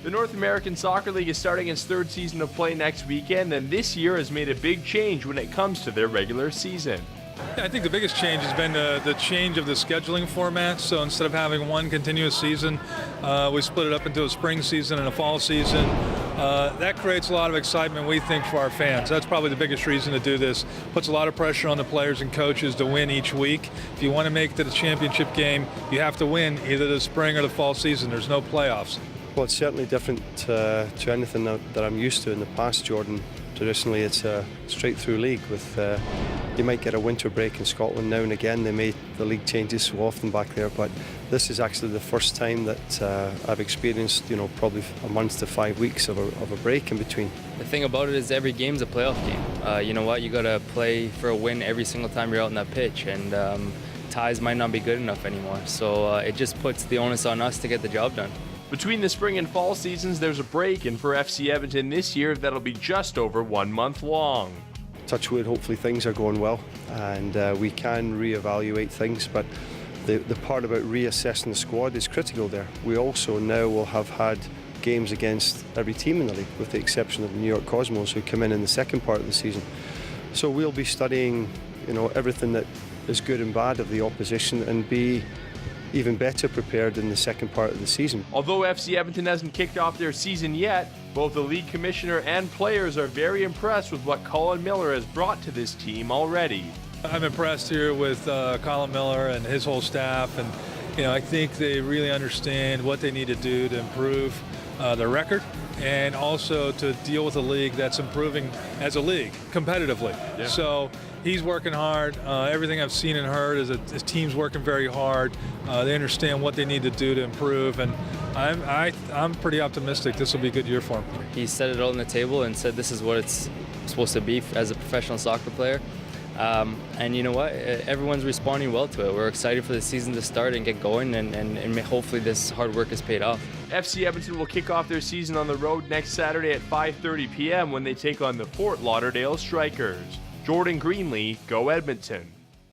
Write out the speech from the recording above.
The North American Soccer League is starting its third season of play next weekend, and this year has made a big change when it comes to their regular season. I think the biggest change has been the change of the scheduling format. So instead of having one continuous season, we split it up into a spring season and a fall season. That creates a lot of excitement, we think, for our fans. That's probably the biggest reason to do this. Puts a lot of pressure on the players and coaches to win each week. If you want to make it to the championship game, you have to win either the spring or the fall season. There's no playoffs. Well, it's certainly different to anything that I'm used to in the past, Jordan. Traditionally, it's a straight-through league with you might get a winter break in Scotland now and again. They made the league changes so often back there, but this is actually the first time that I've experienced, probably a month to 5 weeks of a break in between. The thing about it is every game's a playoff game. You know what? You got to play for a win every single time you're out on that pitch, and ties might not be good enough anymore. So it just puts the onus on us to get the job done. Between the spring and fall seasons, there's a break, and for FC Edmonton this year, that'll be just over 1 month long. Touch wood, hopefully things are going well, and we can reevaluate things, but the part about reassessing the squad is critical there. We also now will have had games against every team in the league, with the exception of the New York Cosmos, who come in the second part of the season. So we'll be studying, everything that is good and bad of the opposition, and be even better prepared in the second part of the season. Although FC Edmonton hasn't kicked off their season yet, both the league commissioner and players are very impressed with what Colin Miller has brought to this team already. I'm impressed here with Colin Miller and his whole staff, and I think they really understand what they need to do to improve their record, and also to deal with a league that's improving as a league competitively. Yeah. So he's working hard. Everything I've seen and heard is his team's working very hard. They understand what they need to do to improve, and I'm pretty optimistic this will be a good year for him. He set it all on the table and said this is what it's supposed to be as a professional soccer player. And you know what? Everyone's responding well to it. We're excited for the season to start and get going, and hopefully this hard work has paid off. FC Edmonton will kick off their season on the road next Saturday at 5:30 p.m. when they take on the Fort Lauderdale Strikers. Jordan Greenlee, Go Edmonton.